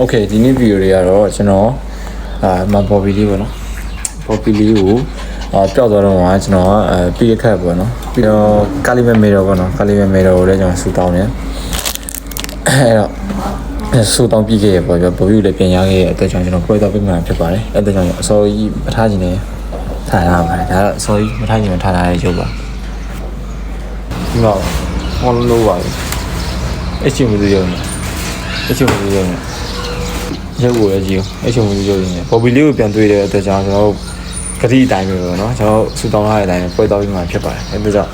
Okay ဒီနေ့ video တွေကတော့ကျွန်တော်မပေါ်ပီလေးပေါ့နော်ပေါ်ပီလေးကိုပျောက်သွားတော့မှကျွန်တော်ပြီးရခက်ပေါ့နော်ပြီးတော့ကာလီမဲမေတော်ပေါ့နော်ကာလီမဲမေတော်ကိုလည်းကျွန်တော်ဆူတောင်းတယ်အဲ့တော့ဆူတောင်းပြီးခဲ့ရပေါ့ဗျာဘိုးကြီးလည်းပြန်ရခဲ့ရတဲ့အတွက်ကြောင့်ကျွန်တော်ပွဲတော်ပြမှာဖြစ်ပါတယ်အဲ့ဒါကြောင့်အစောကြီးမထားခြင်းနဲ့ထားရပါတယ်ဒါတော့အစောကြီးမထားခြင်းနဲ့ထားရတဲ့ရုပ်ပါဒီတော့ဟောလို့ပါအချင်းမစိုးရုံနဲ့အချင်းမစိုးရုံနဲ့ရုပ်ကိုလည်းကြည့်အောင်အချုံမျိုးရုပ်ရင်းနဲ့ပေါ်ပီလေးကိုပြန်တွေ့တဲ့အတွက်ကြောင့်ကျွန်တော်တို့ဂတိအတိုင်းပဲပေါ့နော်ကျွန်တော်ဆူတောင်းထားတဲ့အတိုင်းပွဲတော်ပြီးမှဖြစ်ပါတယ်အဲဒါကြောင့်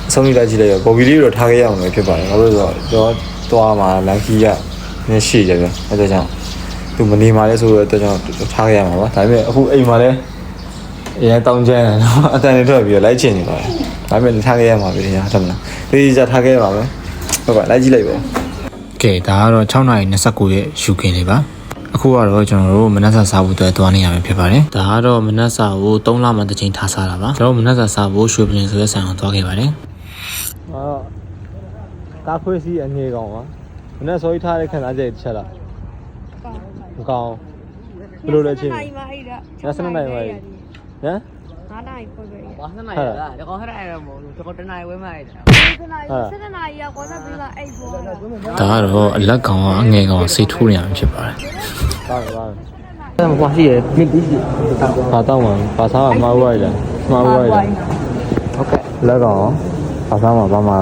အဆုံးလိုက်ကြည့်လိုက်ရောပေါ်ပီလေးကိုတော့ထားခဲ့ရအောင်ပဲဖြစ်ပါတယ်ဘာလို့လဲဆိုတော့ကျွန်တော်သွားမှာလန်ခီကနည်းရှိတယ်ဗျအဲဒါကြောင့်သူမနေမှလဲဆိုတော့အတွက်ကြောင့်ထားခဲ့ရမှာပါဒါပေမဲ့အခုအိမ်မှာလည်းအရင်တောင်းကျန်းတယ်နော်အတန်တွေထွက်ပြီးတော့လိုက်ချင်နေပါတယ်ဒါပေမဲ့ထားခဲ့ရမှာပဲညာဟုတ်မလားဒီကြထားခဲ့ရမှာပဲဟုတ်ပါလိုက်ကြည့်လိုက်ပါကဲဒါကတော့6:29ရဲ့ရှူခင်းလေးပါအခုကတော့ကျွန်တော်တို့မနက်စာစားဖို့အတွက်သွားနေရမှာဖြစ်ပါတယ်ဒါကတော့မနက်စာကို3လမှတစ်ချိန်ထားစားတာပါကျွန်တော်မနက်စာစားဖို့ရွှေပြည်ဆိုတဲ့ဆိုင်အောင်သွားခဲ့ပါတယ်ကားခွေးစီးအနေကောင်ပါမနက်စောကြီးထားတဲ့ခန်းသားကျတစ်ချက်လားမကောင်းဘယ်လိုလဲချင်းနိုင်ပါအဲ့ဒါ12နိုင်ပါဟမ်9နိုင်ပို့ပဲ9နိုင်လားဒီကောင်ဟဲ့အဲ့တော့မဟုတ်ဘူးဒီကောင်10နိုင်ဝဲမှအဲ့ဒါ10နိုင်ရကွာဆက်ပြီးလာအိတ်ပေါ်ဒါကတော့အလက်ကောင်အငယ်ကောင်စိတ်ထိုးနေရမှာဖြစ်ပါတယ်ဟုတ်ပါဘူးအဲ့မှာရှိရမြင့်ပြီးဘာတော့မှာဘာသာမှာဝိုင်းလားမှာဝိုင်းလားဟုတ်ကဲ့လက်ကောင်ဘာသာမှာဘာမှာ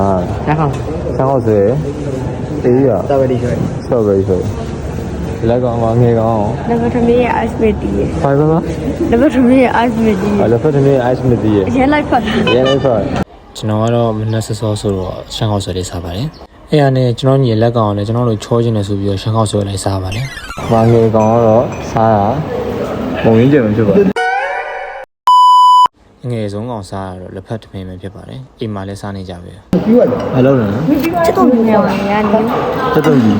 လက်ကောင်ဆန်းဟုတ်စေးအေးရတော်ပဲဒီဆိုဆော့ပဲဆိုလက်ကောင်ငယ်ကောင်လက်ဖက်ထမင်းရဲ့ ice meti ရဲ့ဘာပါလက်ဖက်ထမင်းရဲ့ ice meti လက်ဖက်ထမင်းရဲ့ ice meti ရဲ့ရဲလိုက်ဖတ်ရဲလိုက်ဖတ်ကျွန်တော်ကတော့မနှက်စောဆိုတော့ရှမ်းကောက်ဆွဲလေးစားပါတယ်အဲ့ဒါနဲ့ကျွန်တော်ညီလက်ကောင်လည်းကျွန်တော်တို့ချောခြင်းနဲ့ဆိုပြီးတော့ရှမ်းကောက်ဆွဲလိုက်စားပါတယ်ဘာငယ်ကောင်ကတော့စားတာပုံရင်းကျင်မှဖြစ်ပါတယ်ငယ်ဆုံးကောင်စားတော့လက်ဖက်ထမင်းပဲဖြစ်ပါတယ်အိမ်မှာလည်းစားနေကြပဲပြီးရတယ်ဘာလုပ်လဲချက်တုံးနေရပါနေချက်တုံးကြီး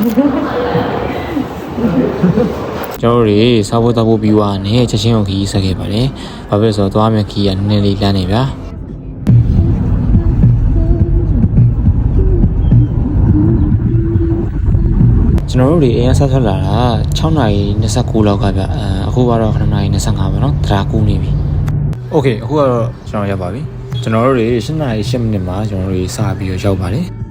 ကျွန်တော်တို့စားဖို့တောက်ဖို့ပြီးသွားတယ်ချက်ချင်းကိုခီးဆက်ခဲ့ပါတယ်။ဘာဖြစ်လို့ဆိုတော့သွားမယ်ခီးကနည်းနည်းလေးလမ်းနေဗျာ။ကျွန်တော်တို့အိမ်ကဆက်ထွက်လာတာ6:29လောက်ကဗျ။အခုကတော့9:25ပဲနော်။တရာကူးနေပြီ။ Okay အခုကတော့ကျွန်တော်ရောက်ပါပြီ။ကျွန်တော်တို့8:08မိနစ်မှာကျွန်တော်တို့စပြီးတော့ရောက်ပါတယ်။